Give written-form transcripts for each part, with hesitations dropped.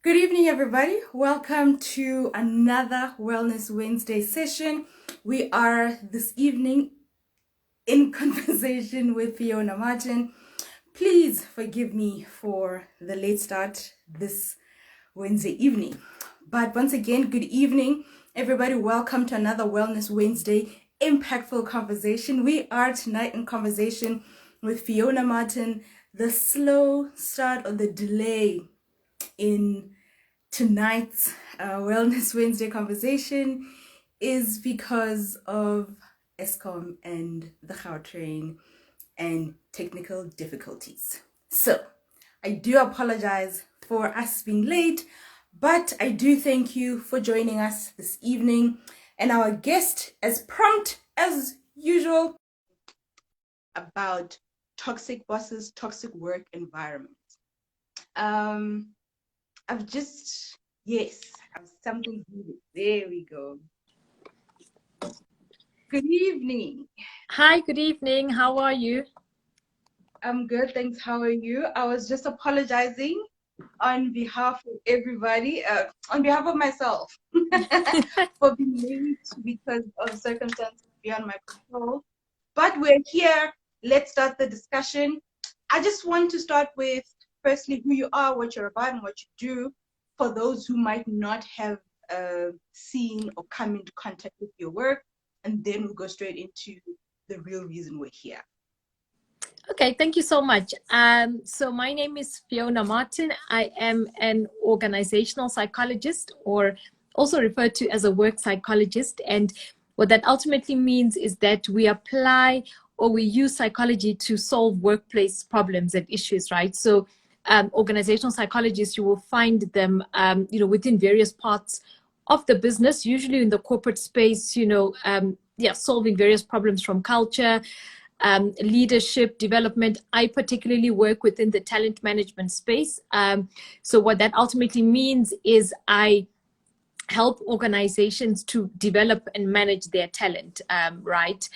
Good evening, everybody. Welcome to another Wellness Wednesday session. We are this evening in conversation with Phiona Martin. Please forgive me for the late start this Wednesday evening. But once again, good evening, everybody. Welcome to another Wellness Wednesday impactful conversation. We are tonight in conversation with Phiona Martin. The slow start or the delay in tonight's Wellness Wednesday conversation is because of ESCOM and the Gautrain and technical difficulties. So I do apologize for us being late, but I do thank you for joining us this evening. And our guest, as prompt as usual, about toxic bosses, toxic work environment. I've just, yes, I've something good. There we go. Good evening. Hi, good evening. How are you? I'm good, thanks. How are you? I was just apologizing on behalf of everybody, on behalf of myself, for being late because of circumstances beyond my control. But we're here. Let's start the discussion. I just want to start with, firstly, who you are, what you're about, and what you do, for those who might not have seen or come into contact with your work, and then we'll go straight into the real reason we're here. Okay, thank you so much. So my name is Phiona Martin. I am an organizational psychologist, or also referred to as a work psychologist. And what that ultimately means is that we apply or we use psychology to solve workplace problems and issues, right? So organizational psychologists, you will find them, within various parts of the business, usually in the corporate space, solving various problems from culture, leadership development. I particularly work within the talent management space. So what that ultimately means is I help organizations to develop and manage their talent, right?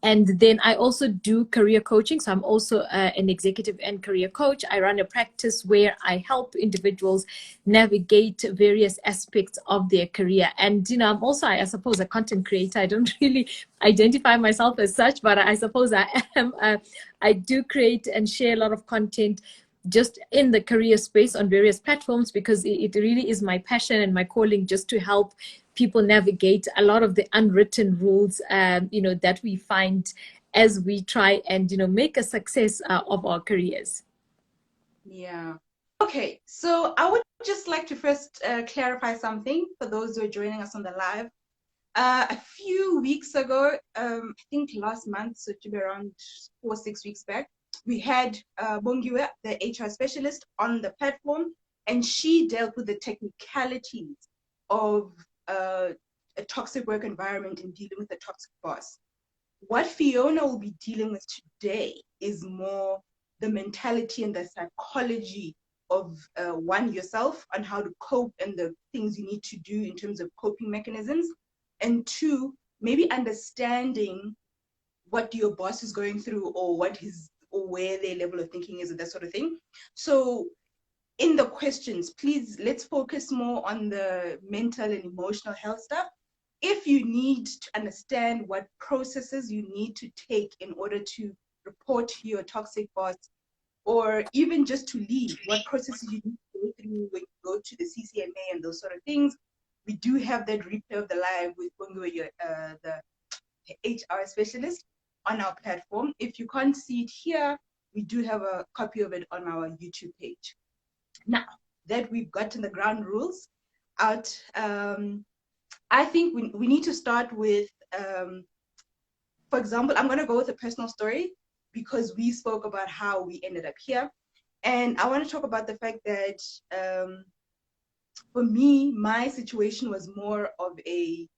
And then I also do career coaching. So I'm also an executive and career coach. I run a practice where I help individuals navigate various aspects of their career. And, I'm also, I suppose, a content creator. I don't really identify myself as such, but I suppose I am. I do create and share a lot of content just in the career space on various platforms, because it really is my passion and my calling, just to help people navigate a lot of the unwritten rules, that we find as we try and, make a success of our careers. Yeah. Okay, so I would just like to first clarify something for those who are joining us on the live. A few weeks ago, I think last month, so to be around 4 6 weeks back, we had Bongiwe, the HR specialist, on the platform, and she dealt with the technicalities of a toxic work environment and dealing with a toxic boss. What Phiona will be dealing with today is more the mentality and the psychology of one, yourself, on how to cope and the things you need to do in terms of coping mechanisms, and two, maybe understanding what your boss is going through, or where their level of thinking is, and that sort of thing. So in the questions, please, let's focus more on the mental and emotional health stuff. If you need to understand what processes you need to take in order to report to your toxic boss, or even just to leave, what processes you need to go through when you go to the CCMA and those sort of things, we do have that replay of the live with Bongiwe, the HR specialist, on our platform. If you can't see it here, we do have a copy of it on our YouTube page. Now that we've gotten the ground rules out, I think we need to start with, for example, I'm going to go with a personal story because we spoke about how we ended up here. And I want to talk about the fact that for me, my situation was more of a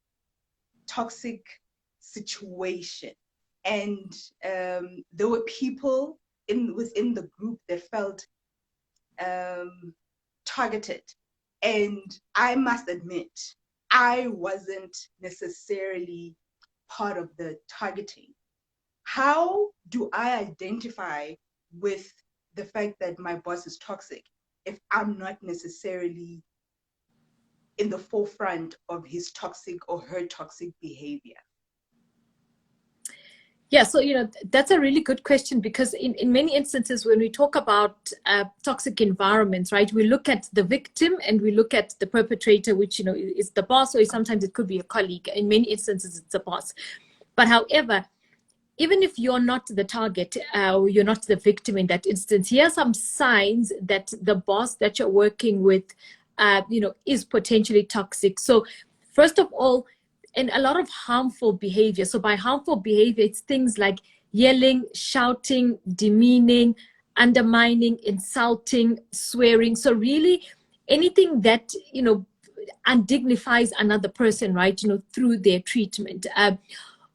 toxic situation. And there were people within the group that felt targeted. And I must admit, I wasn't necessarily part of the targeting. How do I identify with the fact that my boss is toxic if I'm not necessarily in the forefront of his toxic or her toxic behavior? Yeah, so that's a really good question, because in many instances when we talk about toxic environments, right, we look at the victim and we look at the perpetrator, which is the boss, or sometimes it could be a colleague. In many instances it's the boss. But however, even if you're not the target or you're not the victim in that instance, here are some signs that the boss that you're working with is potentially toxic. So first of all, and a lot of harmful behavior. So by harmful behavior, it's things like yelling, shouting, demeaning, undermining, insulting, swearing. So really anything that, undignifies another person, right, through their treatment.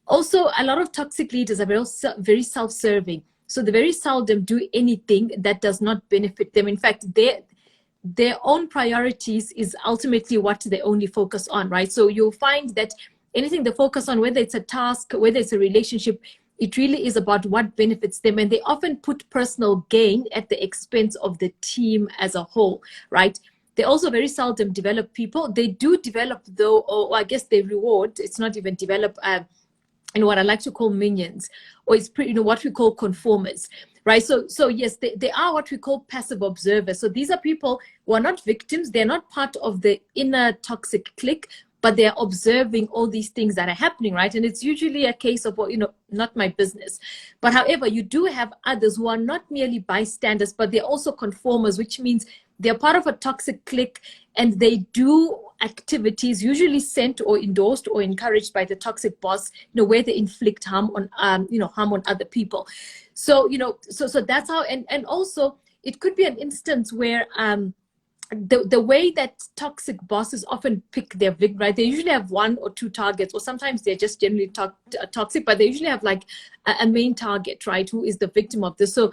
Also, a lot of toxic leaders are very self-serving. So they very seldom do anything that does not benefit them. In fact, their own priorities is ultimately what they only focus on, right? So you'll find that anything they focus on, whether it's a task, whether it's a relationship, it really is about what benefits them. And they often put personal gain at the expense of the team as a whole, right? They also very seldom develop people. They do develop, though, or I guess they reward. It's not even develop, what I like to call minions, or it's what we call conformers. Right. So yes, they are what we call passive observers. So these are people who are not victims. They're not part of the inner toxic clique, but they're observing all these things that are happening. Right. And it's usually a case of, not my business. But however, you do have others who are not merely bystanders, but they're also conformers, which means they're part of a toxic clique and they do activities usually sent or endorsed or encouraged by the toxic boss, where they inflict harm on, harm on other people. So, so that's how, and also it could be an instance where the way that toxic bosses often pick their victim, right? They usually have one or two targets, or sometimes they're just generally toxic, but they usually have like a main target, right? Who is the victim of this? So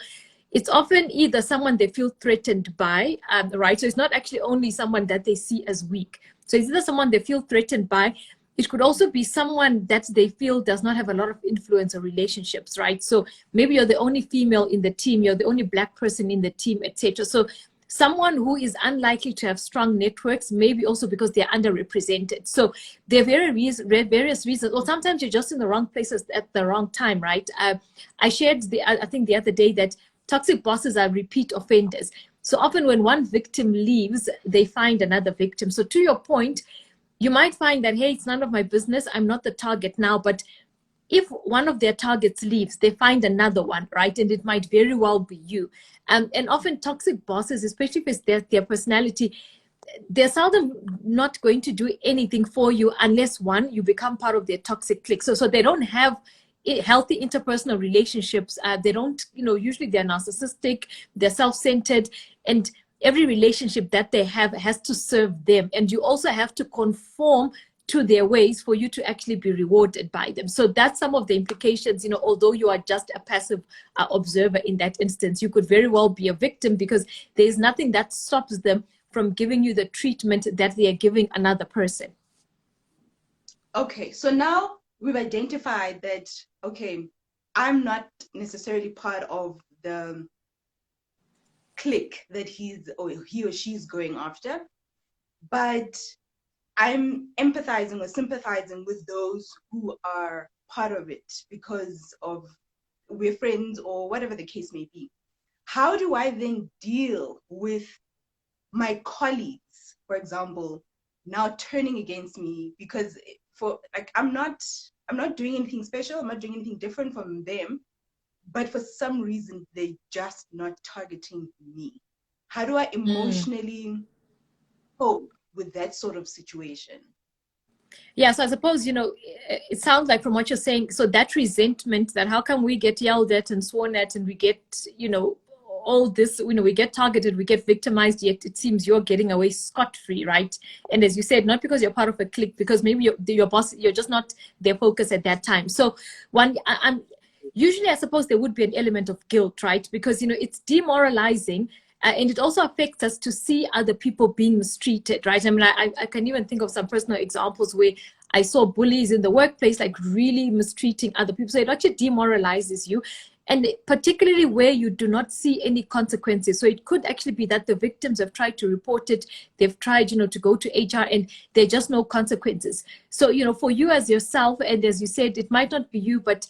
it's often either someone they feel threatened by, right? So it's not actually only someone that they see as weak. So it's either someone they feel threatened by. It could also be someone that they feel does not have a lot of influence or relationships, right? So maybe you're the only female in the team, you're the only Black person in the team, etc. So someone who is unlikely to have strong networks, maybe also because they're underrepresented. So there are various reasons, or sometimes you're just in the wrong places at the wrong time, right? I shared, I think the other day, that toxic bosses are repeat offenders. So often when one victim leaves, they find another victim. So to your point, you might find that, hey, it's none of my business, I'm not the target now, but if one of their targets leaves, they find another one, right? And it might very well be you. And often toxic bosses, especially if it's their personality, they're seldom not going to do anything for you unless, one, you become part of their toxic clique. So they don't have healthy interpersonal relationships. They don't, usually they're narcissistic, they're self-centered, and every relationship that they have has to serve them. And you also have to conform to their ways for you to actually be rewarded by them. So that's some of the implications, although you are just a passive observer in that instance, you could very well be a victim, because there's nothing that stops them from giving you the treatment that they are giving another person. Okay, so now we've identified that, okay, I'm not necessarily part of the clique that he or she's going after, but I'm empathizing or sympathizing with those who are part of it because of we're friends or whatever the case may be. How do I then deal with my colleagues, for example, now turning against me because I'm not doing anything special, I'm not doing anything different from them, but for some reason they're just not targeting me? How do I emotionally cope with that sort of situation? Yeah, so I suppose, it sounds like from what you're saying, so that resentment, that how come we get yelled at and sworn at and we get, all this, we get targeted, we get victimized, yet it seems you're getting away scot-free, right? And as you said, not because you're part of a clique, because maybe your boss, you're just not their focus at that time. So usually I suppose there would be an element of guilt, right? Because, it's demoralizing. And it also affects us to see other people being mistreated, right? I mean, I can even think of some personal examples where I saw bullies in the workplace, like really mistreating other people. So it actually demoralizes you. and particularly where you do not see any consequences. So it could actually be that the victims have tried to report it, they've tried, to go to HR, and there are just no consequences. So, for you as yourself, and as you said, it might not be you, but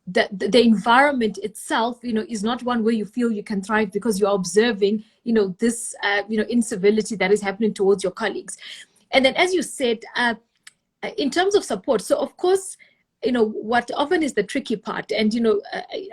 the environment itself, is not one where you feel you can thrive, because you're observing, this, incivility that is happening towards your colleagues. And then, as you said, in terms of support, so of course, what often is the tricky part, and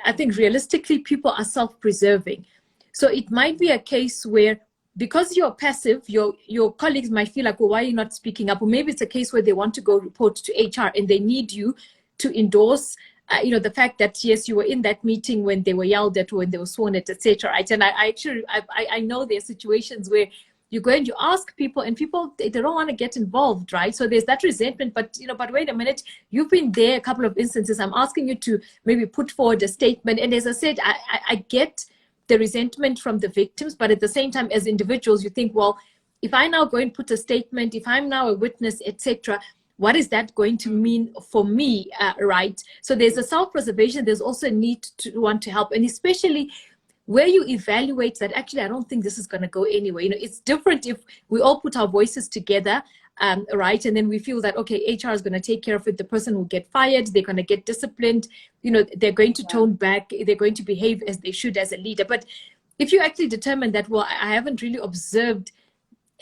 I think realistically people are self-preserving. So it might be a case where, because you're passive, your colleagues might feel like, well, why are you not speaking up? Or maybe it's a case where they want to go report to HR and they need you to endorse the fact that, yes, you were in that meeting when they were yelled at, when they were sworn at, etc. Right? And I know there are situations where you go and you ask people, and people, they don't want to get involved, right? So there's that resentment, but wait a minute, you've been there a couple of instances. I'm asking you to maybe put forward a statement. And as I said, I get the resentment from the victims, but at the same time, as individuals, you think, well, if I now go and put a statement, if I'm now a witness, etc., what is that going to mean for me, right? So there's a self-preservation. There's also a need to want to help, and especially where you evaluate that, actually, I don't think this is going to go anywhere. It's different if we all put our voices together, right? And then we feel that, okay, HR is going to take care of it. The person will get fired. They're going to get disciplined. They're going to tone back. They're going to behave as they should as a leader. But if you actually determine that, well, I haven't really observed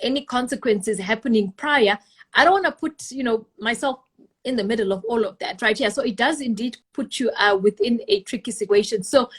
any consequences happening prior, I don't want to put, myself in the middle of all of that, right? Yeah. So it does indeed put you within a tricky situation. So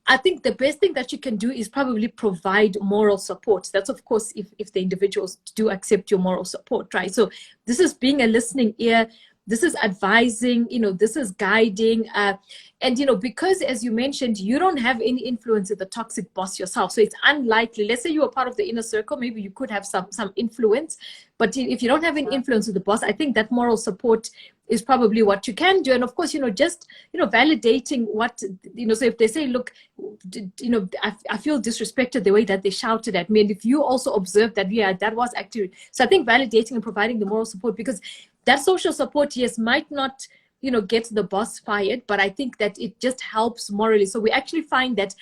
I think the best thing that you can do is probably provide moral support. That's, of course, if the individuals do accept your moral support, right? So this is being a listening ear. This is advising, this is guiding. And, because, as you mentioned, you don't have any influence with the toxic boss yourself. So it's unlikely, let's say you were part of the inner circle, maybe you could have some influence. But if you don't have any influence with the boss, I think that moral support is probably what you can do. And of course, just, validating what, so if they say, look, I feel disrespected the way that they shouted at me. And if you also observe that, yeah, that was actually, so I think validating and providing the moral support, because that social support, yes, might not, get the boss fired, but I think that it just helps morally. So we actually find that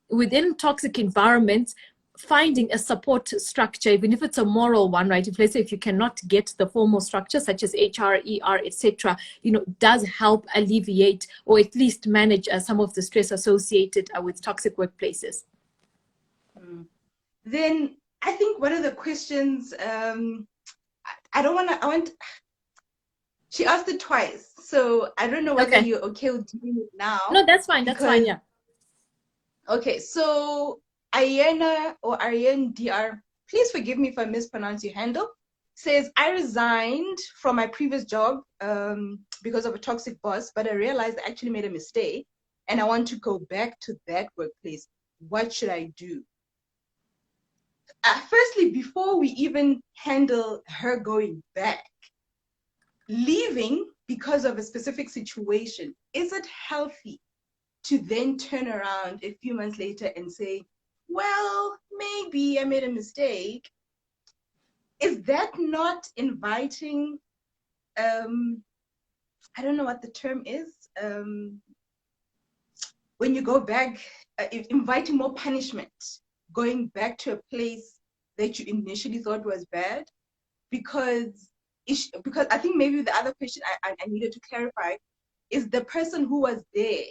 within toxic environments, finding a support structure, even if it's a moral one, right? If, let's say, if you cannot get the formal structure such as HR, ER, etc., does help alleviate or at least manage some of the stress associated with toxic workplaces. Then I think one of the questions, she asked it twice, so I don't know whether you're okay with doing it now. No, that's fine. That's fine. Yeah. Okay, so Ayana or Ariane DR, please forgive me if I mispronounce your handle, says, I resigned from my previous job because of a toxic boss, but I realized I actually made a mistake and I want to go back to that workplace. What should I do? Firstly, before we even handle her going back, leaving because of a specific situation, is it healthy to then turn around a few months later and say, well, maybe I made a mistake? Is that not inviting, I don't know what the term is, when you go back, inviting more punishment, going back to a place that you initially thought was bad? Because I think maybe the other question I needed to clarify is, the person who was there,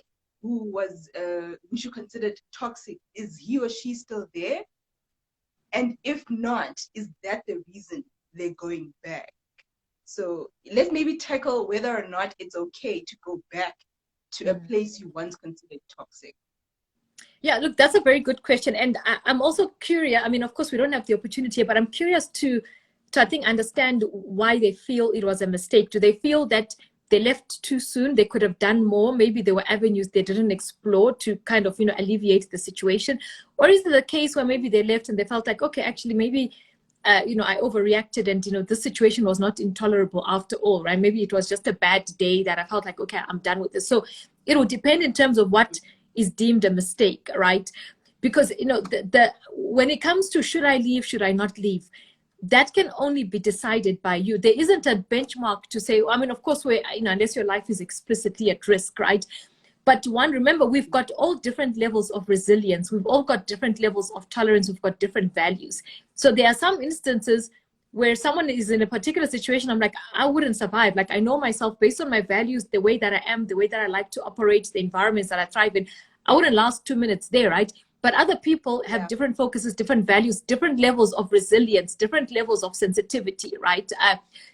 who you considered toxic, is he or she still there? And if not, is that the reason they're going back? So let's maybe tackle whether or not it's okay to go back to a place you once considered toxic. Yeah, look, that's a very good question. And I'm also curious. I mean, of course, we don't have the opportunity here, but I'm curious to I think, understand why they feel it was a mistake. Do they feel that they left too soon? They could have done more. Maybe there were avenues they didn't explore to kind of, alleviate the situation. Or is it the case where maybe they left and they felt like, okay, actually, maybe, I overreacted and, this situation was not intolerable after all, right? Maybe it was just a bad day that I felt like, okay, I'm done with this. So it will depend in terms of what is deemed a mistake, right? Because, when it comes to should I leave, should I not leave, that can only be decided by you. There isn't a benchmark to say, I mean, of course, unless your life is explicitly at risk, right? But one, remember, we've got all different levels of resilience. We've all got different levels of tolerance. We've got different values. So there are some instances where someone is in a particular situation, I'm like, I wouldn't survive. Like, I know myself based on my values, the way that I am, the way that I like to operate, the environments that I thrive in, I wouldn't last 2 minutes there, right? But other people have different focuses, different values, different levels of resilience, different levels of sensitivity, right?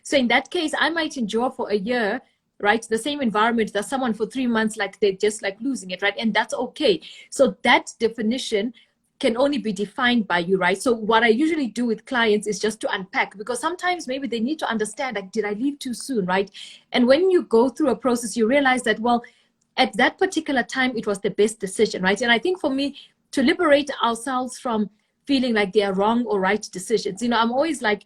So in that case, I might endure for a year, right, the same environment that someone for 3 months, like they're just like losing it, right? And that's okay. So that definition can only be defined by you, right? So what I usually do with clients is just to unpack, because sometimes maybe they need to understand, like, did I leave too soon, right? And when you go through a process, you realize that, well, at that particular time, it was the best decision, right? And I think for me, to liberate ourselves from feeling like they are wrong or right decisions, I'm always like,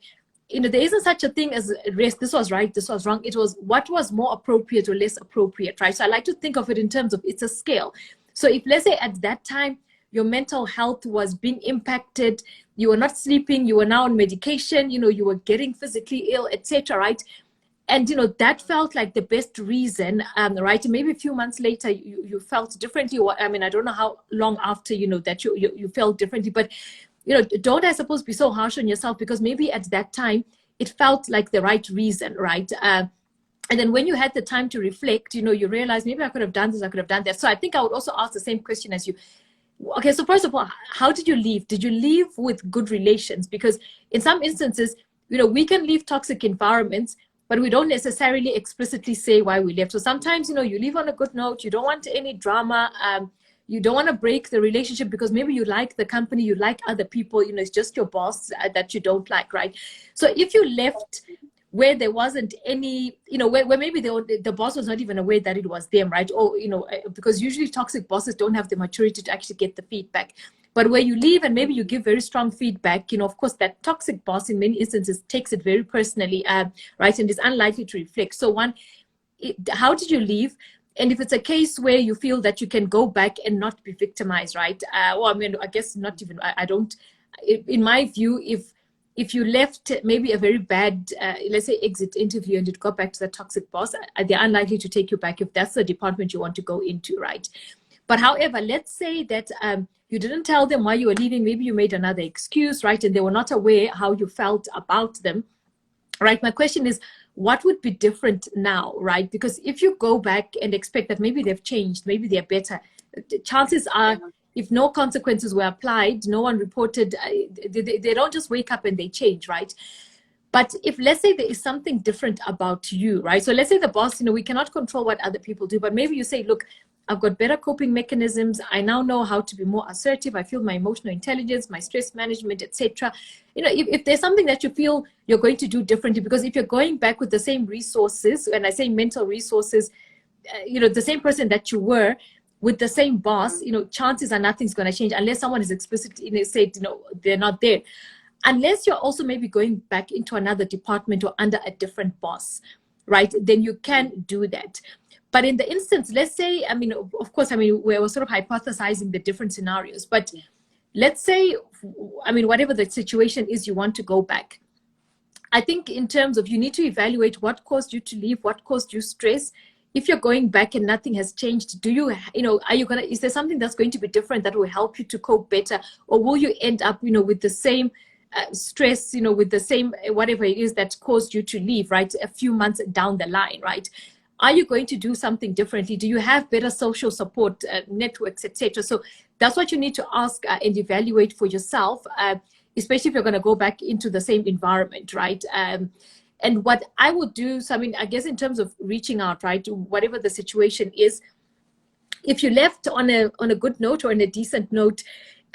there isn't such a thing as rest. This was right, this was wrong. It was what was more appropriate or less appropriate, right? So I like to think of it in terms of it's a scale. So if, let's say, at that time, your mental health was being impacted, you were not sleeping, you were now on medication, you were getting physically ill, etc., right? And that felt like the best reason, right? And maybe a few months later, you felt differently. I mean, I don't know how long after that you felt differently, but don't, I suppose, be so harsh on yourself, because maybe at that time it felt like the right reason, right? And then when you had the time to reflect, you realize, maybe I could have done this, I could have done that. So I think I would also ask the same question as you. Okay, so first of all, how did you leave? Did you leave with good relations? Because in some instances, we can leave toxic environments, but we don't necessarily explicitly say why we left. So sometimes, you leave on a good note, you don't want any drama, you don't want to break the relationship because maybe you like the company, you like other people, it's just your boss that you don't like, right? So if you left where there wasn't any, where maybe the boss was not even aware that it was them, right? Or, because usually toxic bosses don't have the maturity to actually get the feedback. But where you leave and maybe you give very strong feedback, of course, that toxic boss in many instances takes it very personally, right? And is unlikely to reflect. So one, how did you leave? And if it's a case where you feel that you can go back and not be victimized, right? Well, I mean, I guess not even, I don't, in my view, if you left maybe a very bad, let's say, exit interview and it got back to the toxic boss, they're unlikely to take you back if that's the department you want to go into, right? But however, let's say that you didn't tell them why you were leaving. Maybe you made another excuse, right? And they were not aware how you felt about them, right? My question is, what would be different now, right? Because if you go back and expect that maybe they've changed, maybe they're better, chances are, if no consequences were applied, no one reported, they don't just wake up and they change, right? But if, let's say, there is something different about you, right? So let's say the boss, we cannot control what other people do, but maybe you say, look, I've got better coping mechanisms. I now know how to be more assertive. I feel my emotional intelligence, my stress management, etc. If there's something that you feel you're going to do differently, because if you're going back with the same resources, and I say mental resources, the same person that you were, with the same boss, chances are nothing's going to change unless someone is explicitly said, they're not there. Unless you're also maybe going back into another department or under a different boss, right? Then you can do that. But in the instance, let's say, I mean, of course, I mean, we're sort of hypothesizing the different scenarios, but let's say, I mean, whatever the situation is, you want to go back. I think in terms of, you need to evaluate what caused you to leave, what caused you stress. If you're going back and nothing has changed, are you going to, is there something that's going to be different that will help you to cope better? Or will you end up, with the same stress, with the same, whatever it is that caused you to leave, right? A few months down the line, right? Are you going to do something differently? Do you have better social support networks, etc.? So that's what you need to ask and evaluate for yourself, especially if you're going to go back into the same environment, right? And what I would do, so I mean, I guess in terms of reaching out, right, to whatever the situation is, if you left on a good note or on a decent note,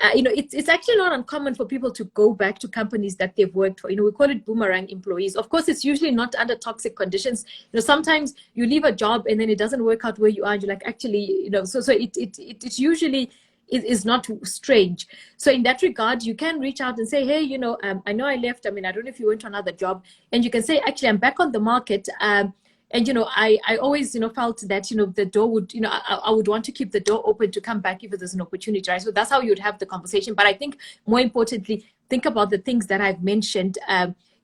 it's actually not uncommon for people to go back to companies that they've worked for. We call it boomerang employees. Of course, it's usually not under toxic conditions. Sometimes you leave a job and then it doesn't work out where you are. And you're like, actually, so it usually is not strange. So in that regard, you can reach out and say, hey, I know I left. I mean, I don't know if you went to another job. And you can say, actually, I'm back on the market. And, I always, felt that, the door would, I would want to keep the door open to come back if there's an opportunity, right? So that's how you'd have the conversation. But I think more importantly, think about the things that I've mentioned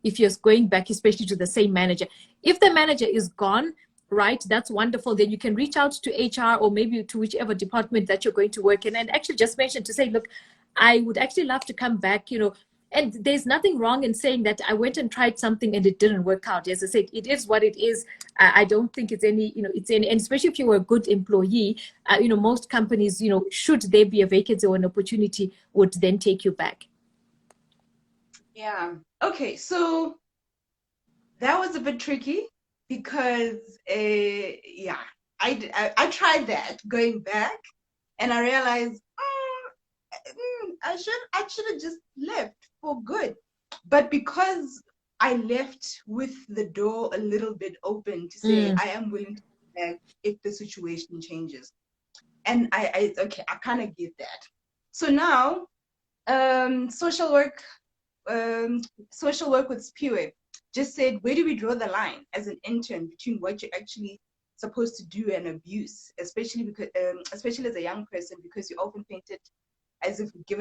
if you're going back, especially to the same manager. If the manager is gone, right, that's wonderful. Then you can reach out to HR or maybe to whichever department that you're going to work in and actually just mention to say, look, I would actually love to come back, you know. And there's nothing wrong in saying that I went and tried something and it didn't work out. As I said, it is what it is. I don't think it's any, you know, it's any, and especially if you were a good employee, you know, most companies, you know, should there be a vacancy or an opportunity, would then take you back. Yeah. Okay. So that was a bit tricky because, yeah, I tried that going back, and I realized I should have just left for good. But because I left with the door a little bit open to say I am willing to come back if the situation changes, and okay, I kind of get that. So now, social work, social work with Spiwe just said, where do we draw the line as an intern between what you're actually supposed to do and abuse, especially because, especially as a young person, because you often painted as if we give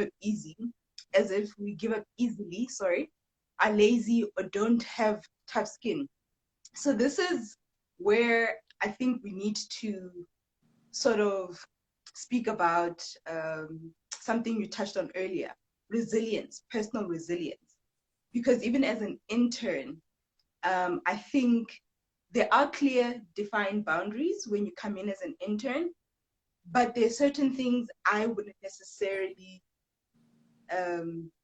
up easily, sorry, are lazy or don't have tough skin. So this is where I think we need to sort of speak about something you touched on earlier, resilience, personal resilience. Because even as an intern, I think there are clear, defined boundaries when you come in as an intern, but there are certain things I wouldn't necessarily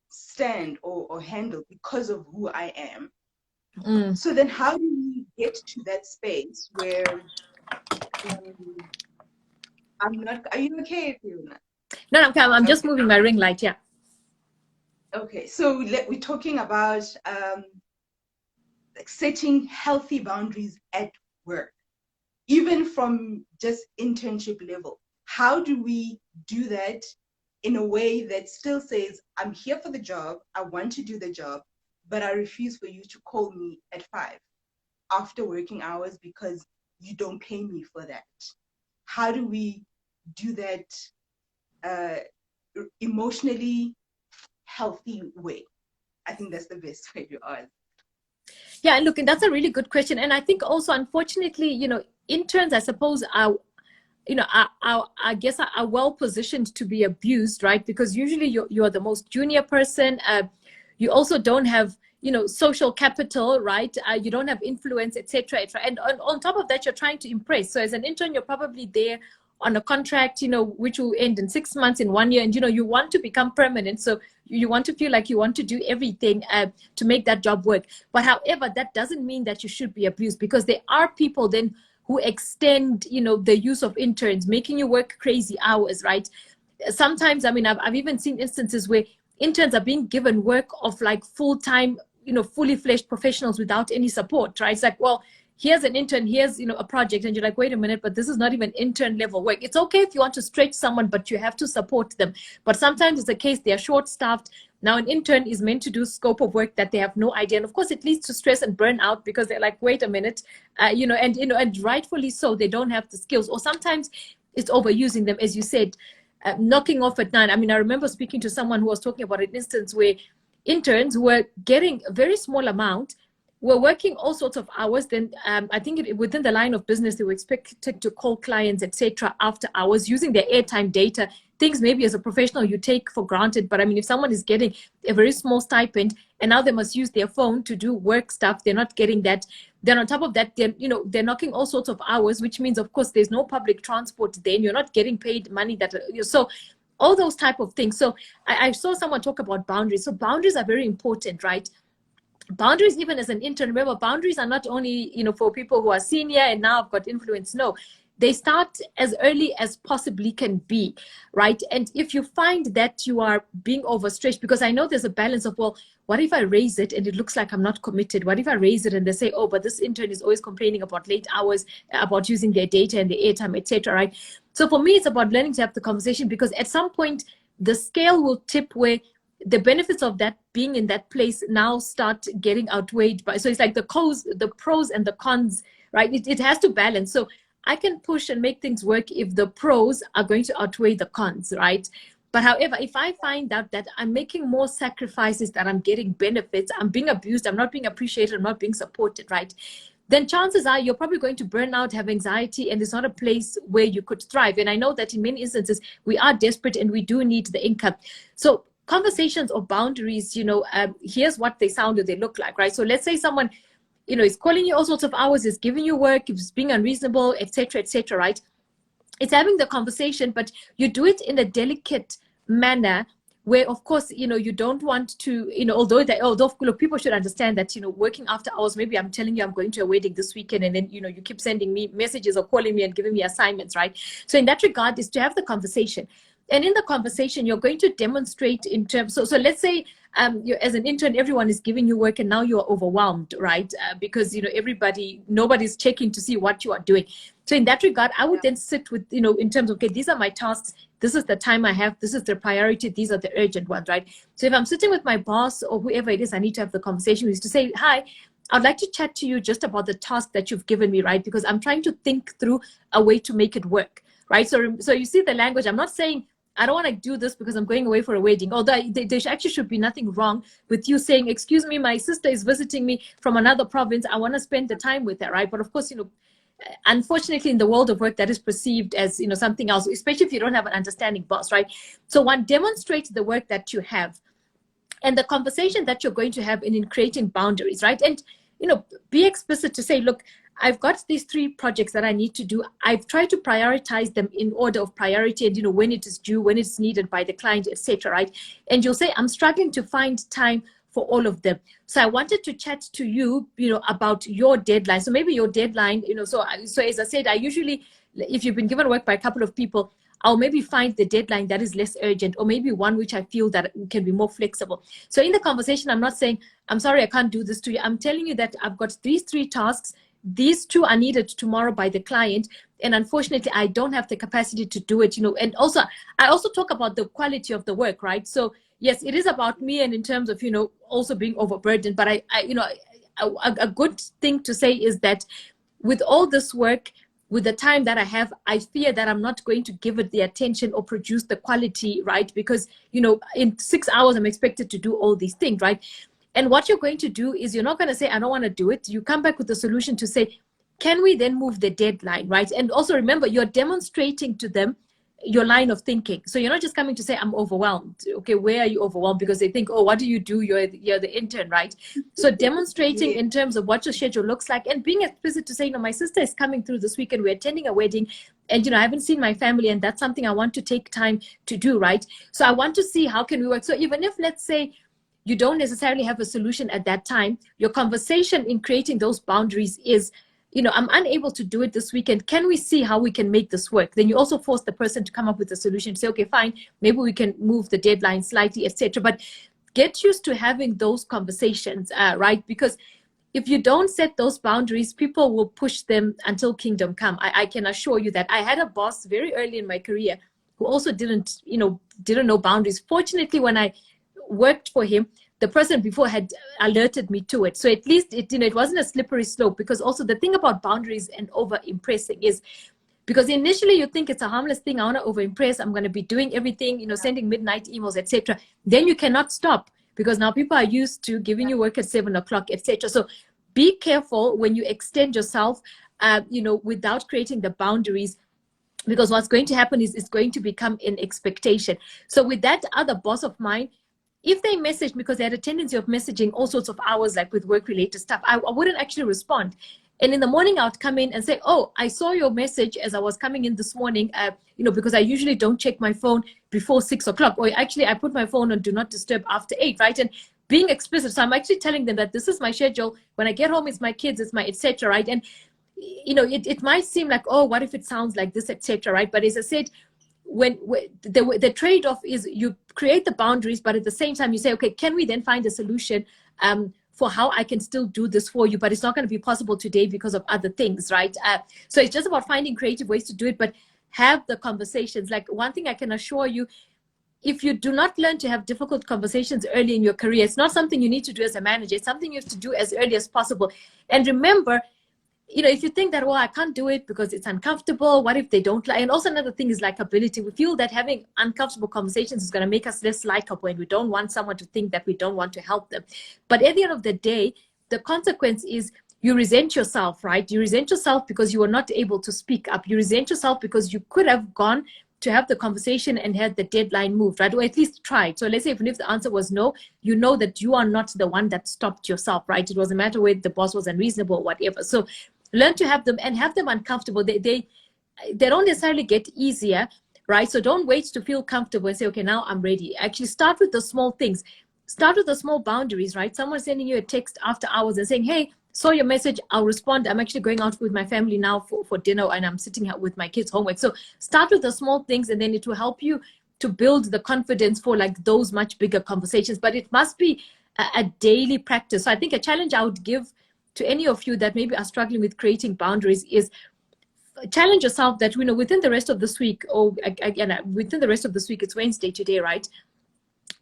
stand or handle because of who I am. So then how do we get to that space where I'm not, are you okay, Phiona? No, I'm just moving my ring light, yeah. Okay, so we're talking about like setting healthy boundaries at work, even from just internship level. How do we do that in a way that still says, I'm here for the job, I want to do the job, but I refuse for you to call me at 5 after working hours because you don't pay me for that? How do we do that emotionally healthy way? I think that's the best way to ask. Yeah, look, and that's a really good question. And I think also, unfortunately, you know, interns, I suppose, are, you know, I guess are well positioned to be abused, right? Because usually you're the most junior person. You also don't have, you know, social capital, right? You don't have influence, etc., etc. And on top of that, you're trying to impress. So as an intern, you're probably there on a contract, you know, which will end in 6 months, in 1 year, and you know, you want to become permanent. So you want to feel like you want to do everything to make that job work. But however, that doesn't mean that you should be abused, because there are people then who extend, you know, the use of interns, making you work crazy hours, right? Sometimes, I mean, I've even seen instances where interns are being given work of like full-time, you know, fully fledged professionals without any support, right? It's like, well, here's an intern, here's, you know, a project, and you're like, wait a minute, but this is not even intern level work. It's okay if you want to stretch someone, but you have to support them. But sometimes it's the case they are short-staffed. Now an intern is meant to do scope of work that they have no idea, and of course it leads to stress and burnout, because they're like, wait a minute, you know, and rightfully so, they don't have the skills. Or sometimes it's overusing them, as you said, knocking off at 9. I mean, I remember speaking to someone who was talking about an instance where interns were getting a very small amount, were working all sorts of hours. Then I think within the line of business, they were expected to call clients, etc., after hours, using their airtime data, things maybe as a professional you take for granted. But I mean, if someone is getting a very small stipend and now they must use their phone to do work stuff, they're not getting that. Then on top of that, they're knocking all sorts of hours, which means, of course, there's no public transport. Then you're not getting paid money that, so all those type of things. So I saw someone talk about boundaries. So boundaries are very important, right? Boundaries, even as an intern, remember, boundaries are not only, you know, for people who are senior and now have got influence. No, they start as early as possibly can be, right? And if you find that you are being overstretched, because I know there's a balance of, well, what if I raise it and it looks like I'm not committed? What if I raise it and they say, oh, but this intern is always complaining about late hours, about using their data and their airtime, etc., right? So for me, it's about learning to have the conversation, because at some point the scale will tip where the benefits of that being in that place now start getting outweighed by, so it's like the pros and the cons, right? It has to balance. So I can push and make things work if the pros are going to outweigh the cons, right? But however, if I find out that I'm making more sacrifices than I'm getting benefits, I'm being abused, I'm not being appreciated, I'm not being supported, right? then chances are you're probably going to burn out, have anxiety, and it's not a place where you could thrive. And I know that in many instances, we are desperate and we do need the income. So conversations or boundaries, here's what they sound or they look like, right? So let's say someone, is calling you all sorts of hours, is giving you work, is being unreasonable, etc., right? It's having the conversation, but you do it in a delicate manner where, of course, you don't want to, although look, people should understand that, working after hours, maybe I'm telling you I'm going to a wedding this weekend, and then, you keep sending me messages or calling me and giving me assignments, right? So in that regard is to have the conversation. And in the conversation, you're going to demonstrate in terms, so let's say you, as an intern, everyone is giving you work and now you're overwhelmed, right? Because, nobody's checking to see what you are doing. So in that regard, I would then sit with, in terms of, okay, these are my tasks. This is the time I have. This is the priority. These are the urgent ones, right? So if I'm sitting with my boss or whoever it is, I need to have the conversation is to say, hi, I'd like to chat to you just about the task that you've given me, right? Because I'm trying to think through a way to make it work, right? So you see the language. I'm not saying I don't want to do this because I'm going away for a wedding. Although there actually should be nothing wrong with you saying, excuse me, my sister is visiting me from another province. I want to spend the time with her, right? But of course, unfortunately, in the world of work, that is perceived as, something else, especially if you don't have an understanding boss, right? So one demonstrates the work that you have and the conversation that you're going to have in creating boundaries, right? And, be explicit to say, look, I've got these 3 projects that I need to do. I've tried to prioritize them in order of priority and, when it is due, when it's needed by the client, etc., right? And you'll say, I'm struggling to find time for all of them. So I wanted to chat to you, about your deadline. So maybe your deadline, so as I said, I usually, if you've been given work by a couple of people, I'll maybe find the deadline that is less urgent, or maybe one which I feel that can be more flexible. So in the conversation, I'm not saying, I'm sorry, I can't do this to you. I'm telling you that I've got these 3 tasks. These 2 are needed tomorrow by the client. And unfortunately, I don't have the capacity to do it, and also, I also talk about the quality of the work, right? So yes, it is about me, and in terms of, also being overburdened, but a good thing to say is that with all this work, with the time that I have, I fear that I'm not going to give it the attention or produce the quality, right? Because, in 6 hours, I'm expected to do all these things, right? And what you're going to do is you're not going to say, I don't want to do it. You come back with a solution to say, can we then move the deadline, right? And also remember, you're demonstrating to them your line of thinking. So you're not just coming to say, I'm overwhelmed. Okay, where are you overwhelmed? Because they think, oh, what do you do? You're the intern, right? So demonstrating in terms of what your schedule looks like and being explicit to say, my sister is coming through this weekend. We're attending a wedding and, I haven't seen my family and that's something I want to take time to do, right? So I want to see how can we work. So even if, let's say, you don't necessarily have a solution at that time, your conversation in creating those boundaries is, I'm unable to do it this weekend. Can we see how we can make this work? Then you also force the person to come up with a solution. Say, okay, fine, maybe we can move the deadline slightly, etc. But get used to having those conversations, right? Because if you don't set those boundaries, people will push them until kingdom come. I can assure you that. I had a boss very early in my career who also didn't know boundaries. Fortunately, when I worked for him, the person before had alerted me to it. So at least it wasn't a slippery slope, because also the thing about boundaries and over impressing is, because initially you think it's a harmless thing. I want to over impress. I'm going to be doing everything, sending midnight emails, etc. Then you cannot stop, because now people are used to giving you work at 7 o'clock, etc. So be careful when you extend yourself, without creating the boundaries, because what's going to happen is it's going to become an expectation. So with that other boss of mine, if they message, because they had a tendency of messaging all sorts of hours, like with work-related stuff, I wouldn't actually respond. And in the morning, I would come in and say, oh, I saw your message as I was coming in this morning, because I usually don't check my phone before 6 o'clock. Or actually, I put my phone on Do Not Disturb after 8, right? And being explicit. So I'm actually telling them that this is my schedule. When I get home, it's my kids, it's my etc., right? And, it might seem like, oh, what if it sounds like this, etc., right? But as I said, when the trade-off is you create the boundaries, but at the same time you say, okay, can we then find a solution for how I can still do this for you, but it's not going to be possible today because of other things, right? So it's just about finding creative ways to do it, but have the conversations. Like, one thing I can assure you, if you do not learn to have difficult conversations early in your career, it's not something you need to do as a manager. It's something you have to do as early as possible. And remember, if you think that, well, I can't do it because it's uncomfortable, what if they don't like? And also another thing is likability. We feel that having uncomfortable conversations is going to make us less likable, and we don't want someone to think that we don't want to help them. But at the end of the day, the consequence is you resent yourself, right? You resent yourself because you were not able to speak up. You resent yourself because you could have gone to have the conversation and had the deadline moved, right? Or at least tried. So let's say even if the answer was no, you know that you are not the one that stopped yourself, right? It was a matter where the boss was unreasonable or whatever. So learn to have them and have them uncomfortable. They don't necessarily get easier, right? So don't wait to feel comfortable and say, okay, now I'm ready. Actually start with the small things. Start with the small boundaries, right? Someone sending you a text after hours and saying, hey, saw your message, I'll respond. I'm actually going out with my family now for dinner, and I'm sitting out with my kids' homework. So start with the small things, and then it will help you to build the confidence for like those much bigger conversations. But it must be a daily practice. So I think a challenge I would give to any of you that maybe are struggling with creating boundaries is challenge yourself that, you know, within the rest of this week, or again, within the rest of this week, it's Wednesday today, right?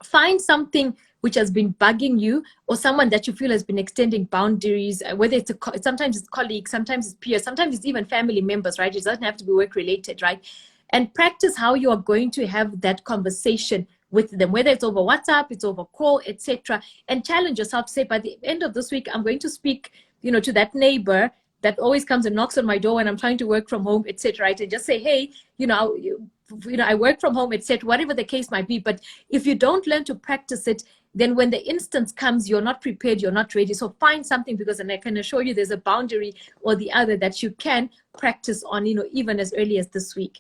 Find something which has been bugging you, or someone that you feel has been extending boundaries, whether it's sometimes it's colleagues, sometimes it's peers, sometimes it's even family members, right? It doesn't have to be work related, right? And practice how you are going to have that conversation with them, whether it's over WhatsApp, it's over call, etc. And challenge yourself to say, by the end of this week, I'm going to speak, you know, to that neighbor that always comes and knocks on my door when I'm trying to work from home, etc. Right? And just say, hey, I work from home, etc. Whatever the case might be. But if you don't learn to practice it, then when the instance comes, you're not prepared, you're not ready. So find something, because, and I can assure you there's a boundary or the other that you can practice on, you know, even as early as this week.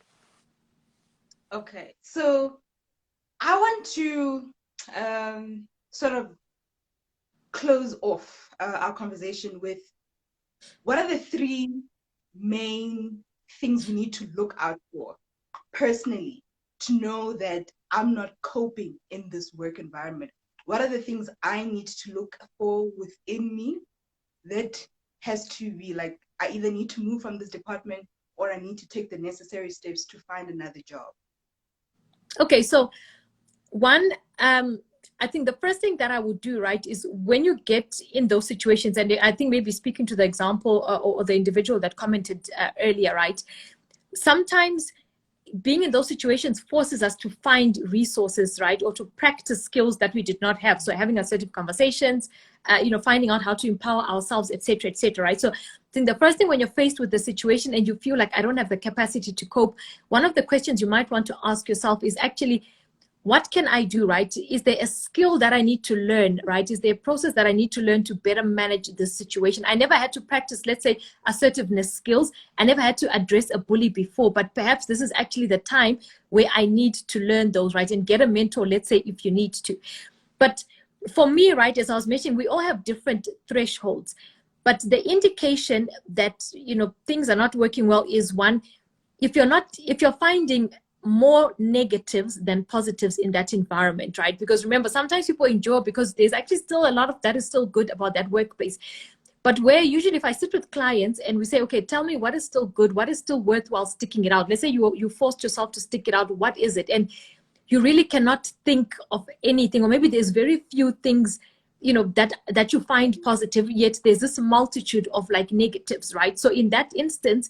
Okay, so I want to sort of close off our conversation with, what are the 3 main things we need to look out for personally to know that I'm not coping in this work environment? What are the things I need to look for within me that has to be like, I either need to move from this department or I need to take the necessary steps to find another job? Okay, so one, I think the first thing that I would do, right, is when you get in those situations, and I think maybe speaking to the example or the individual that commented earlier, right, sometimes being in those situations forces us to find resources, right, or to practice skills that we did not have. So having assertive conversations, finding out how to empower ourselves, etc., right? So I think the first thing when you're faced with the situation and you feel like I don't have the capacity to cope, one of the questions you might want to ask yourself is actually, what can I do, right? Is there a skill that I need to learn, right? Is there a process that I need to learn to better manage this situation? I never had to practice, let's say, assertiveness skills. I never had to address a bully before, but perhaps this is actually the time where I need to learn those, right? And get a mentor, let's say, if you need to. But for me, right, as I was mentioning, we all have different thresholds. But the indication that, things are not working well is, one, if you're finding more negatives than positives in that environment, right? Because remember, sometimes people endure because there's actually still a lot of that is still good about that workplace. But where usually if I sit with clients and we say, okay, tell me what is still good, what is still worthwhile sticking it out. Let's say you forced yourself to stick it out. What is it? And you really cannot think of anything, or maybe there's very few things, that you find positive, yet there's this multitude of like negatives, right? So in that instance,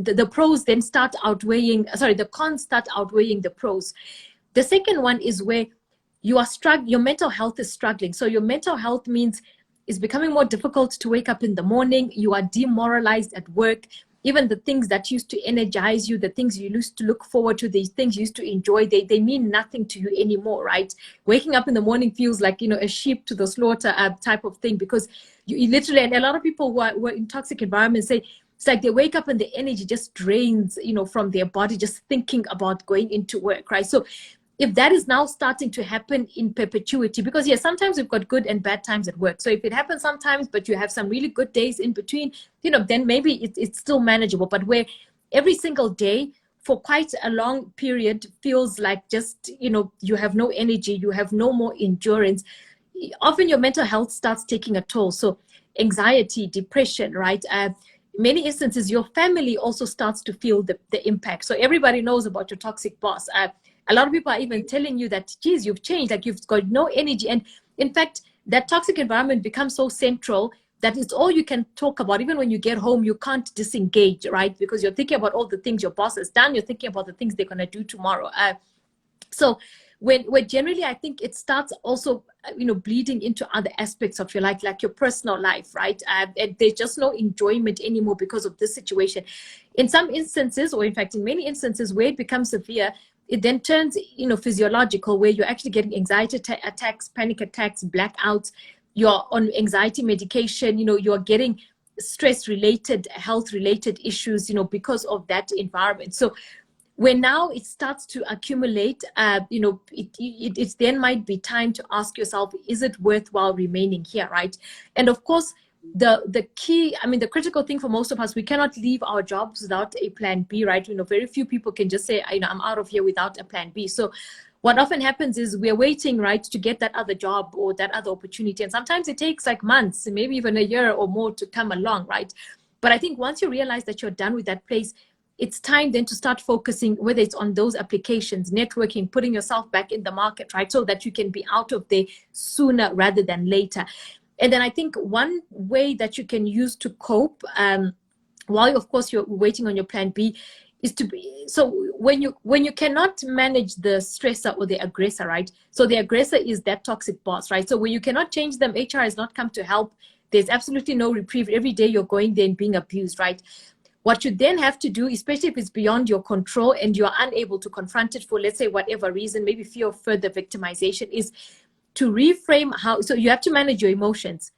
the pros then start outweighing, the cons start outweighing the pros. The second one is where you are struggling, your mental health is struggling. So your mental health means it's becoming more difficult to wake up in the morning. You are demoralized at work. Even the things that used to energize you, the things you used to look forward to, these things you used to enjoy, they mean nothing to you anymore, right? Waking up in the morning feels like, a sheep to the slaughter type of thing, because you literally, and a lot of people who are in toxic environments say, it's like they wake up and the energy just drains, from their body, just thinking about going into work, right? So if that is now starting to happen in perpetuity, because yes, sometimes we've got good and bad times at work. So if it happens sometimes, but you have some really good days in between, then maybe it's still manageable. But where every single day for quite a long period feels like just, you have no energy, you have no more endurance, often your mental health starts taking a toll. So anxiety, depression, right? Many instances, your family also starts to feel the impact. So everybody knows about your toxic boss. A lot of people are even telling you that, geez, you've changed, like you've got no energy. And in fact, that toxic environment becomes so central that it's all you can talk about. Even when you get home, you can't disengage, right? Because you're thinking about all the things your boss has done. You're thinking about the things they're going to do tomorrow. So when generally I think it starts also, bleeding into other aspects of your life, like your personal life, right? And there's just no enjoyment anymore because of this situation. In some instances, or in fact, in many instances where it becomes severe, it then turns, physiological, where you're actually getting anxiety attacks, panic attacks, blackouts. You're on anxiety medication, you're getting stress related, health related issues, because of that environment. So when now it starts to accumulate, it then might be time to ask yourself, is it worthwhile remaining here, right? And of course, the key, the critical thing for most of us, we cannot leave our jobs without a plan B, right? Very few people can just say, I'm out of here without a plan B. So what often happens is we're waiting, right, to get that other job or that other opportunity. And sometimes it takes like months, maybe even a year or more to come along, right? But I think once you realize that you're done with that place, it's time then to start focusing, whether it's on those applications, networking, putting yourself back in the market, right? So that you can be out of there sooner rather than later. And then I think one way that you can use to cope, while of course you're waiting on your plan B, is to be, so when you cannot manage the stressor or the aggressor, right? So the aggressor is that toxic boss, right? So when you cannot change them, HR has not come to help. There's absolutely no reprieve. Every day you're going there and being abused, right? What you then have to do, especially if it's beyond your control and you're unable to confront it for, let's say, whatever reason, maybe fear of further victimization, is to reframe how, so you have to manage your emotions,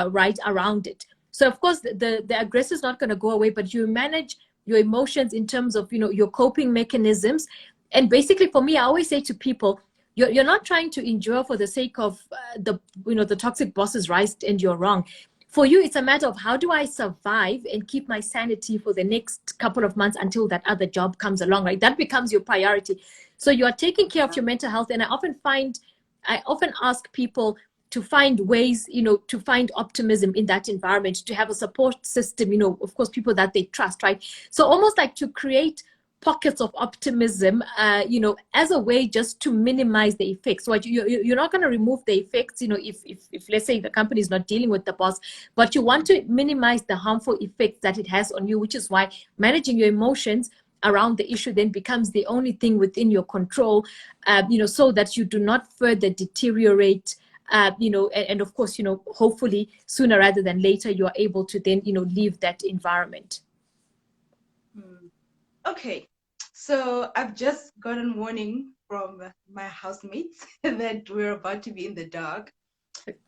right, around it. So of course, the aggressor is not going to go away, but you manage your emotions in terms of, your coping mechanisms. And basically for me, I always say to people, you're not trying to endure for the sake of the toxic boss's right and you're wrong. For you, it's a matter of how do I survive and keep my sanity for the next couple of months until that other job comes along, right? That becomes your priority. So you are taking care of your mental health. And I often ask people to find ways, to find optimism in that environment, to have a support system, of course, people that they trust, right? So almost like to create pockets of optimism, as a way just to minimize the effects. So you're not going to remove the effects, if let's say the company is not dealing with the boss, but you want to minimize the harmful effects that it has on you, which is why managing your emotions around the issue then becomes the only thing within your control, so that you do not further deteriorate, and of course, hopefully sooner rather than later, you are able to then, leave that environment. Okay, so I've just gotten warning from my housemates that we're about to be in the dark.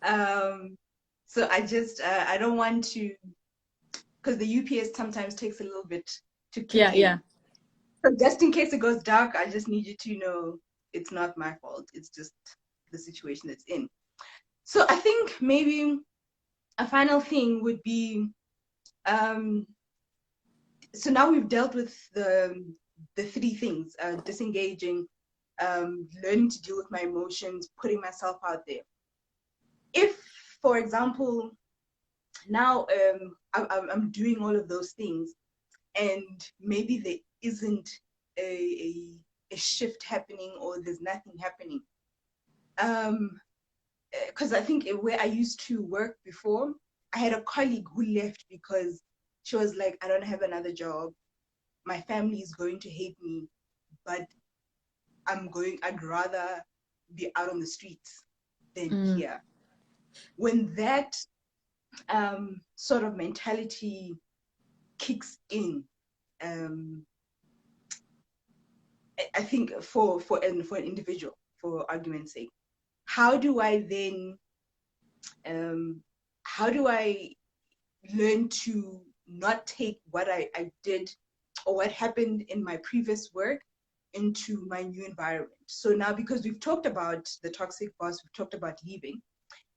So I don't want to, because the UPS sometimes takes a little bit to kick in. Yeah. So just in case it goes dark, I just need you to know it's not my fault. It's just the situation it's in. So I think maybe a final thing would be, so now we've dealt with the three things: disengaging, learning to deal with my emotions, putting myself out there. If, for example, now I'm doing all of those things, and maybe there isn't a shift happening, or there's nothing happening, because I think where I used to work before, I had a colleague who left because she was like, I don't have another job. My family is going to hate me, but I'd rather be out on the streets than here. When that sort of mentality kicks in, I think for an individual, for argument's sake, how do I learn to not take what I did or what happened in my previous work into my new environment? So now, because we've talked about the toxic boss, we've talked about leaving,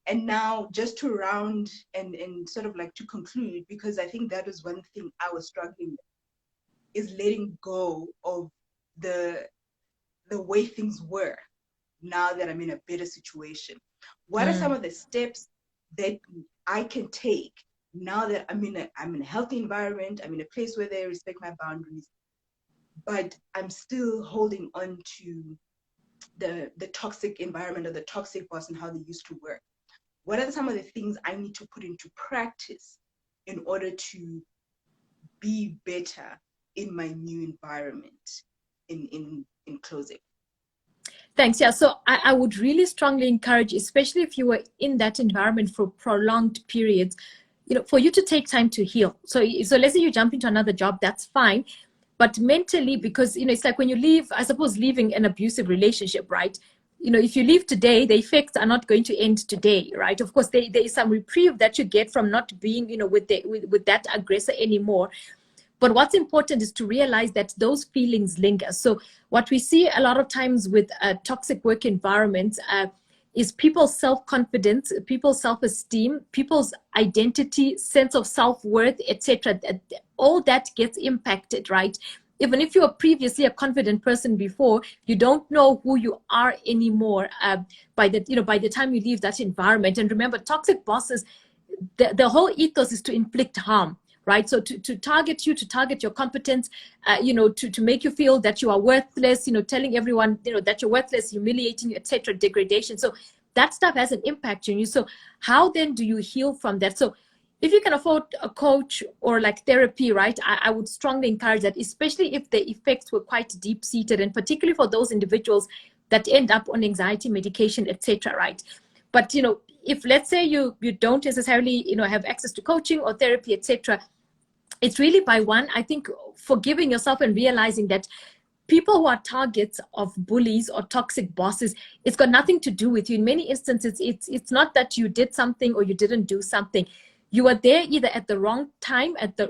and now just to round and sort of like to conclude, because I think that is one thing I was struggling with, is letting go of the way things were now that I'm in a better situation. What are some of the steps that I can take now that I'm in a healthy environment, I'm in a place where they respect my boundaries, but I'm still holding on to the toxic environment or the toxic boss and how they used to work? What are some of the things I need to put into practice in order to be better in my new environment, in closing? Thanks. Yeah. So I would really strongly encourage, especially if you were in that environment for prolonged periods, for you to take time to heal. So let's say you jump into another job, that's fine. But mentally, because, it's like when you leave, I suppose, leaving an abusive relationship, right? If you leave today, the effects are not going to end today, right? Of course, there is some reprieve that you get from not being, with that aggressor anymore. But what's important is to realize that those feelings linger. So what we see a lot of times with toxic work environments is people's self-confidence, people's self-esteem, people's identity, sense of self-worth, etc. All that gets impacted, right? Even if you were previously a confident person before, you don't know who you are anymore by the time you leave that environment. And remember, toxic bosses, the whole ethos is to inflict harm, right? So to target you, to target your competence, to make you feel that you are worthless, telling everyone, that you're worthless, humiliating you, etc., degradation. So that stuff has an impact on you. So how then do you heal from that? So if you can afford a coach or like therapy, right, I would strongly encourage that, especially if the effects were quite deep-seated, and particularly for those individuals that end up on anxiety medication, etc., right? But, if let's say you don't necessarily, have access to coaching or therapy, etc., it's really by one, I think, forgiving yourself and realizing that people who are targets of bullies or toxic bosses, it's got nothing to do with you. In many instances, it's not that you did something or you didn't do something. You were there either at the wrong time, at the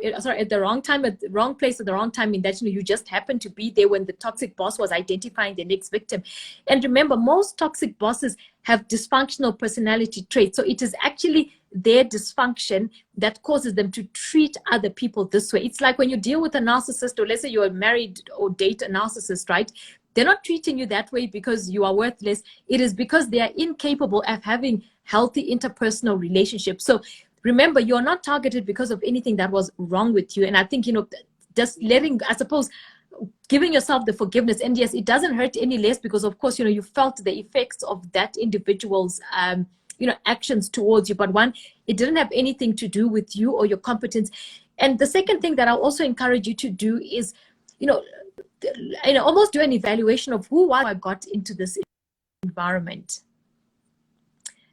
wrong place at the wrong time, in that you just happened to be there when the toxic boss was identifying the next victim. And remember, most toxic bosses have dysfunctional personality traits. So it is actually their dysfunction that causes them to treat other people this way. It's like when you deal with a narcissist, or let's say you're married or date a narcissist, right? They're not treating you that way because you are worthless. It is because they are incapable of having healthy interpersonal relationships. So remember, you're not targeted because of anything that was wrong with you. And I think, just giving yourself the forgiveness. And yes, it doesn't hurt any less because, of course, you felt the effects of that individual's, actions towards you. But one, it didn't have anything to do with you or your competence. And the second thing that I'll also encourage you to do is, almost do an evaluation of I got into this environment.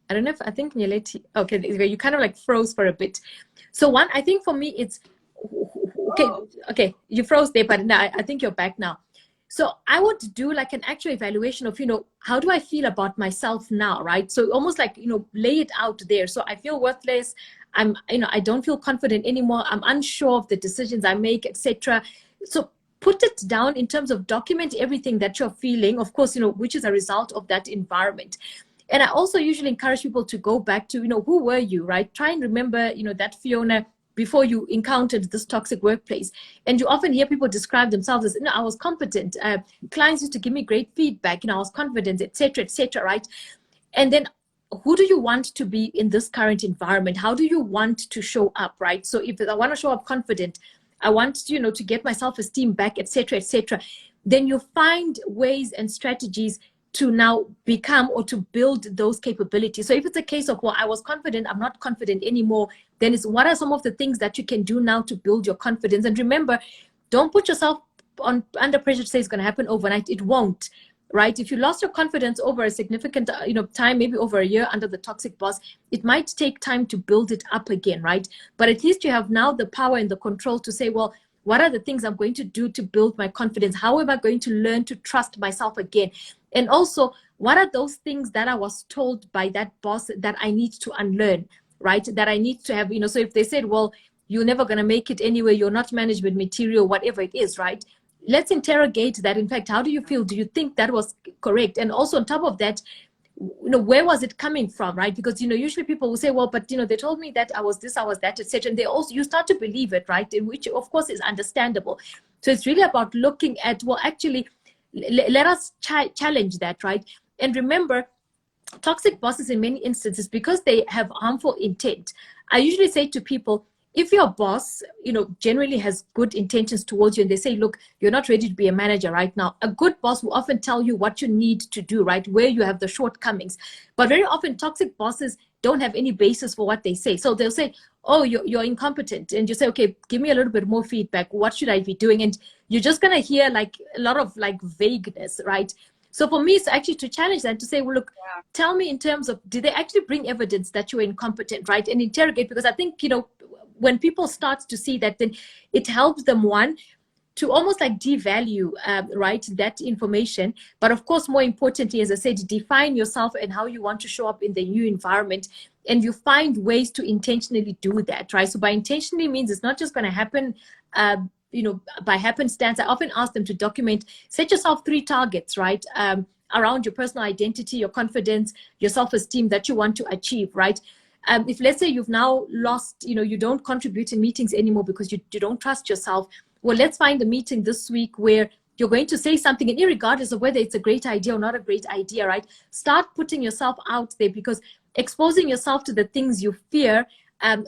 I don't know if, I think Nyeleti, okay, you kind of like froze for a bit. So one, I think for me, it's, okay, you froze there, but now I think you're back now. So I would do like an actual evaluation of, how do I feel about myself now, right? So almost like, lay it out there. So I feel worthless. I don't feel confident anymore. I'm unsure of the decisions I make, etc. So put it down in terms of document everything that you're feeling, of course, which is a result of that environment. And I also usually encourage people to go back to, who were you, right? Try and remember, that Phiona before you encountered this toxic workplace. And you often hear people describe themselves as, I was competent. Clients used to give me great feedback, I was confident, etc., right? And then who do you want to be in this current environment? How do you want to show up, right? So if I want to show up confident, I want, to get my self-esteem back, etc., then you find ways and strategies to now become or to build those capabilities. So if it's a case of, I was confident, I'm not confident anymore, then it's what are some of the things that you can do now to build your confidence? And remember, don't put yourself under pressure to say it's going to happen overnight. It won't, right? If you lost your confidence over a significant time, maybe over a year under the toxic boss, it might take time to build it up again, right? But at least you have now the power and the control to say, well, what are the things I'm going to do to build my confidence? How am I going to learn to trust myself again? And also, what are those things that I was told by that boss that I need to unlearn, right? That I need to have, so if they said, well, you're never going to make it anyway, you're not management material, whatever it is, right? Let's interrogate that. In fact, how do you feel? Do you think that was correct? And also on top of that, where was it coming from, right? Because, usually people will say, well, but, they told me that I was this, I was that, etc. And they also, you start to believe it, right? Which, of course, is understandable. So it's really about looking at, well, actually, let us challenge that, right? And remember, toxic bosses in many instances, because they have harmful intent, I usually say to people, if your boss, generally has good intentions towards you and they say, look, you're not ready to be a manager right now, a good boss will often tell you what you need to do, right? Where you have the shortcomings. But very often toxic bosses don't have any basis for what they say. So they'll say, oh, you're incompetent. And you say, okay, give me a little bit more feedback. What should I be doing? And you're just going to hear like a lot of like vagueness, right? So for me, it's actually to challenge them to say, well, look, Yeah. tell me in terms of, did they actually bring evidence that you were incompetent, right? And interrogate, because I think, when people start to see that, then it helps them, one, to almost like devalue, right, that information. But of course, more importantly, as I said, define yourself and how you want to show up in the new environment. And you find ways to intentionally do that, right? So by intentionally means it's not just going to happen, by happenstance. I often ask them to document, set yourself 3 targets, right? Around your personal identity, your confidence, your self-esteem that you want to achieve, right? If let's say you've now lost, you don't contribute in meetings anymore because you don't trust yourself. Well, let's find a meeting this week where you're going to say something, and regardless of whether it's a great idea or not a great idea, right? Start putting yourself out there, because exposing yourself to the things you fear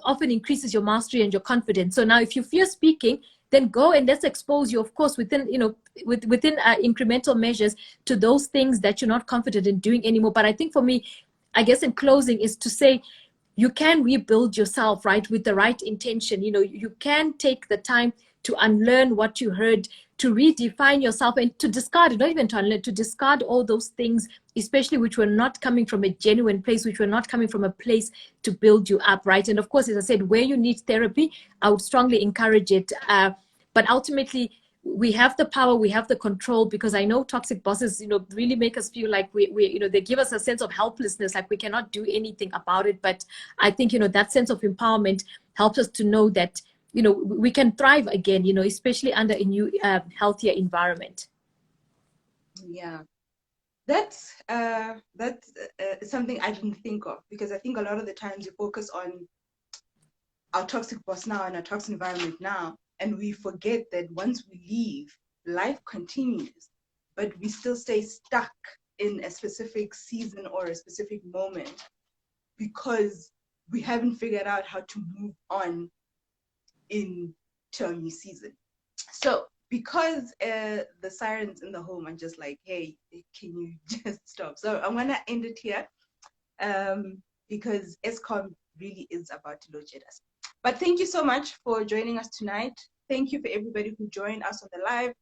often increases your mastery and your confidence. So now if you fear speaking, then go and let's expose you, of course, within incremental measures to those things that you're not confident in doing anymore. But I think for me, I guess in closing, is to say, you can rebuild yourself, right, with the right intention. You can take the time to unlearn what you heard, to redefine yourself, and to discard, not even to unlearn, to discard all those things, especially which were not coming from a genuine place, which were not coming from a place to build you up, right? And of course, as I said, where you need therapy, I would strongly encourage it. But ultimately, we have the power, we have the control, because I know toxic bosses, really make us feel like they give us a sense of helplessness, like we cannot do anything about it. But I think, that sense of empowerment helps us to know that, we can thrive again, especially under a new, healthier environment. Yeah. That's something I didn't think of, because I think a lot of the times you focus on our toxic boss now and our toxic environment now, and we forget that once we leave, life continues, but we still stay stuck in a specific season or a specific moment because we haven't figured out how to move on into a new season. So because the sirens in the home are just like, hey, can you just stop? So I'm gonna end it here, because ESCOM really is about to load shed us. But thank you so much for joining us tonight. Thank you for everybody who joined us on the live.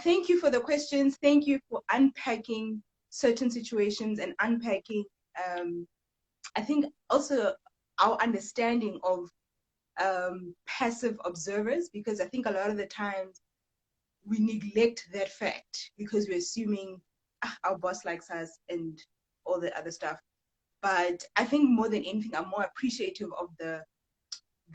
Thank you for the questions. Thank you for unpacking certain situations and unpacking, I think, also our understanding of passive observers, because I think a lot of the times we neglect that fact because we're assuming our boss likes us and all the other stuff. But I think more than anything, I'm more appreciative of the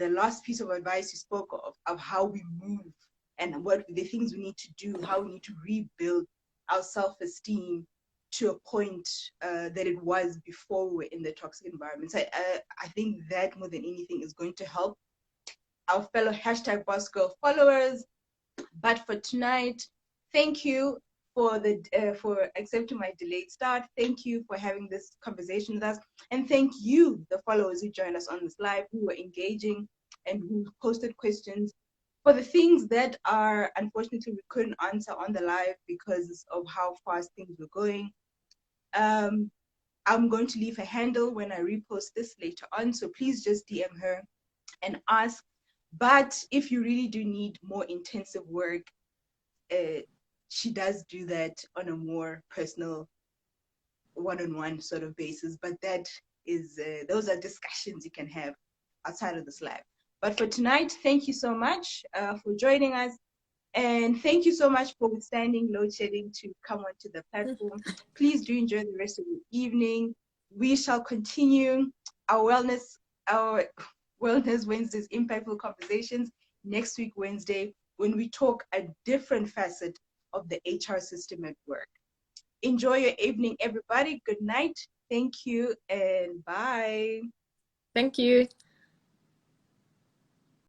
last piece of advice you spoke of how we move and what the things we need to do, how we need to rebuild our self-esteem to a point that it was before we were in the toxic environment. So I think that more than anything is going to help our fellow #BossGirl followers. But for tonight, thank you for accepting my delayed start. Thank you for having this conversation with us. And thank you, the followers who joined us on this live, who were engaging and who posted questions for the things that are, unfortunately, we couldn't answer on the live because of how fast things were going. I'm going to leave her handle when I repost this later on. So please just DM her and ask. But if you really do need more intensive work, she does do that on a more personal, one-on-one sort of basis. But that is, those are discussions you can have outside of this live. But for tonight, thank you so much for joining us. And thank you so much for withstanding load shedding to come onto the platform. Please do enjoy the rest of your evening. We shall continue our Wellness Wednesdays, Impactful Conversations, next week, Wednesday, when we talk a different facet of the HR system at work. Enjoy your evening, everybody. Good night. Thank you and bye. Thank you.